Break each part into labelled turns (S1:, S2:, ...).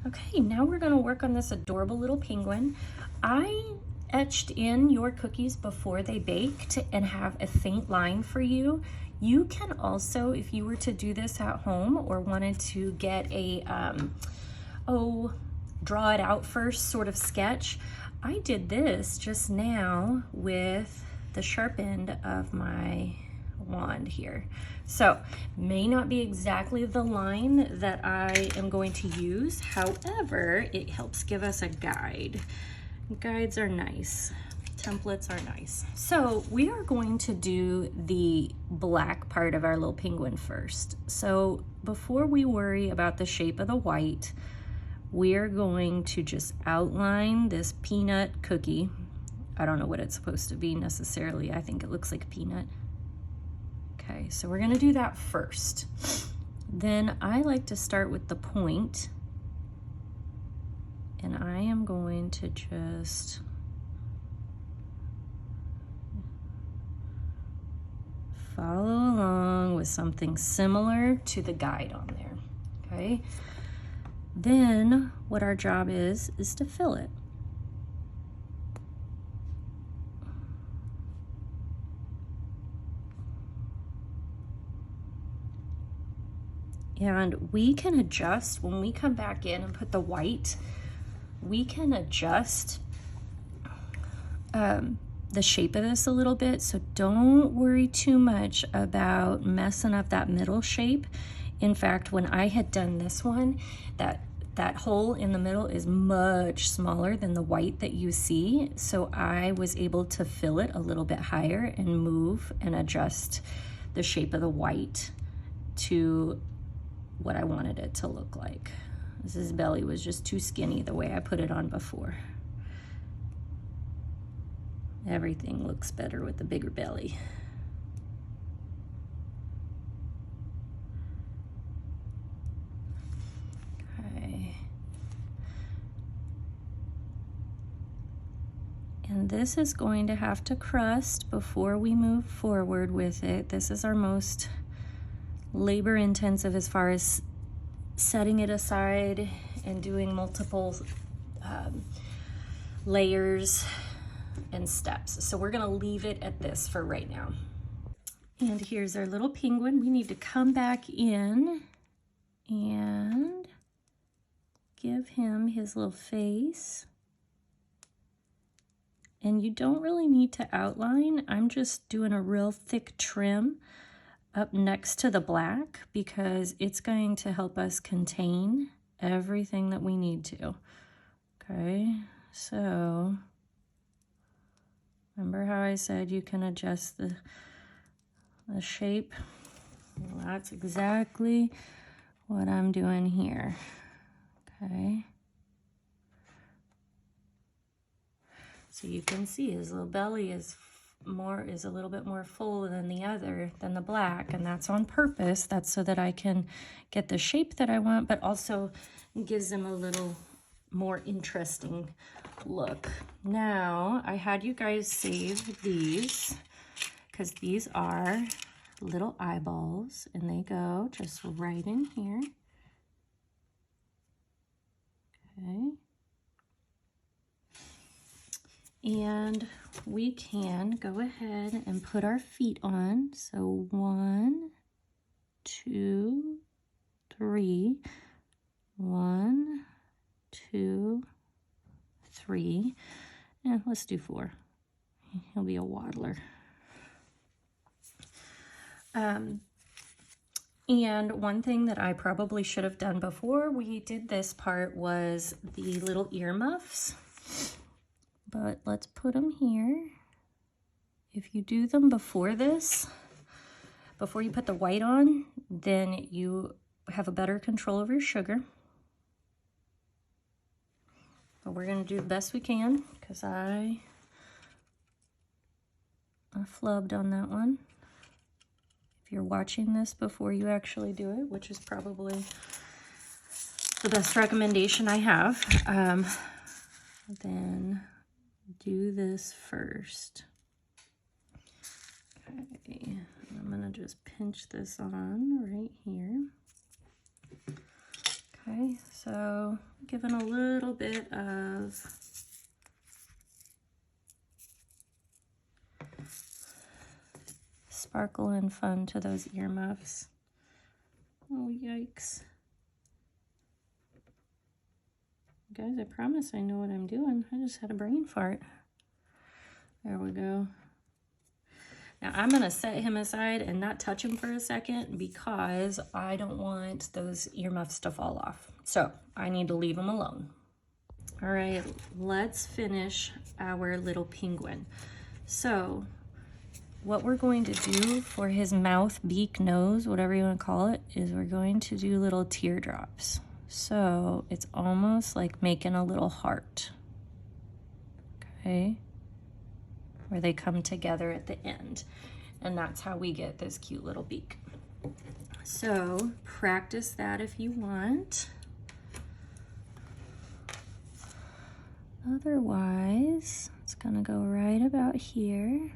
S1: Okay, now we're gonna work on this adorable little penguin. I etched in your cookies before they baked and have a faint line for you. You can also, if you were to do this at home or wanted to get a, draw it out first sort of sketch, I did this just now with the sharp end of my wand here. So may not be exactly the line that I am going to use. However, it helps give us a guide. Guides are nice. Templates are nice. So we are going to do the black part of our little penguin first. So before we worry about the shape of the white, we're going to just outline this peanut cookie. I don't know what it's supposed to be necessarily. I think it looks like a peanut. Okay, so we're gonna do that first. Then I like to start with the point, and I am going to just follow along with something similar to the guide on there, okay? Then what our job is to fill it. And we can adjust, when we come back in and put the white, we can adjust the shape of this a little bit. So don't worry too much about messing up that middle shape. In fact, when I had done this one, that hole in the middle is much smaller than the white that you see. So I was able to fill it a little bit higher and move and adjust the shape of the white to what I wanted it to look like. This belly was just too skinny the way I put it on before. Everything looks better with the bigger belly. Okay. And this is going to have to crust before we move forward with it. This is our most labor intensive as far as setting it aside and doing multiple layers and steps. So we're gonna leave it at this for right now. And here's our little penguin. We need to come back in and give him his little face. And you don't really need to outline. I'm just doing a real thick trim up next to the black because it's going to help us contain everything that we need to. Okay, so remember how I said you can adjust the shape? Well, that's exactly what I'm doing here. Okay. So you can see his little belly is a little bit more full than the black, and that's on purpose. That's so that I can get the shape that I want, but also gives him a little more interesting look. Now, I had you guys save these because these are little eyeballs, and they go just right in here. Okay. And we can go ahead and put our feet on. So 1, 2, 3. 1, 2, 3. And let's do 4. He'll be a waddler. And one thing that I probably should have done before we did this part was the little earmuffs. But let's put them here. If you do them before this, before you put the white on, then you have a better control over your sugar. But we're gonna do the best we can because I flubbed on that one. If you're watching this before you actually do it, which is probably the best recommendation I have, then do this first. Okay, I'm gonna just pinch this on right here. Okay, so giving a little bit of sparkle and fun to those earmuffs. Oh, yikes. Guys, I promise I know what I'm doing. I just had a brain fart. There we go. Now I'm gonna set him aside and not touch him for a second because I don't want those earmuffs to fall off. So I need to leave him alone. All right, let's finish our little penguin. So what we're going to do for his mouth, beak, nose, whatever you want to call it, is we're going to do little teardrops. So it's almost like making a little heart, okay? Where they come together at the end. And that's how we get this cute little beak. So practice that if you want. Otherwise, it's gonna go right about here.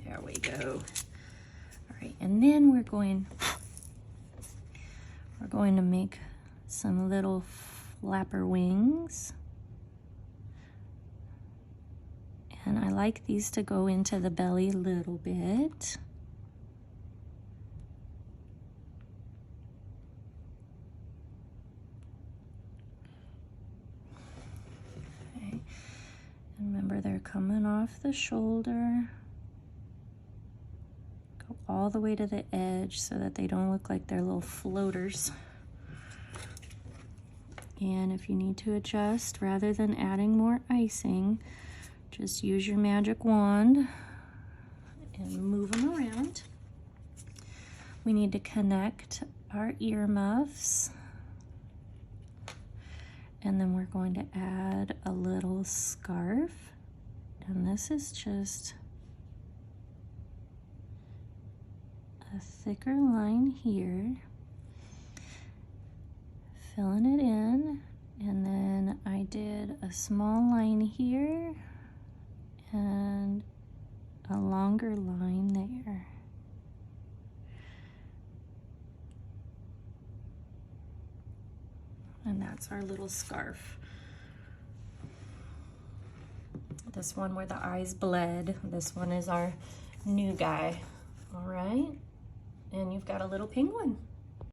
S1: There we go. All right, and then we're going to make some little flapper wings. And I like these to go into the belly a little bit. Okay. And remember, they're coming off the shoulder. Go all the way to the edge so that they don't look like they're little floaters. And if you need to adjust, rather than adding more icing, just use your magic wand and move them around. We need to connect our earmuffs. And then we're going to add a little scarf. And this is just a thicker line here. Filling it in, and then I did a small line here and a longer line there. And that's our little scarf. This one where the eyes bled. This one is our new guy. All right, and you've got a little penguin.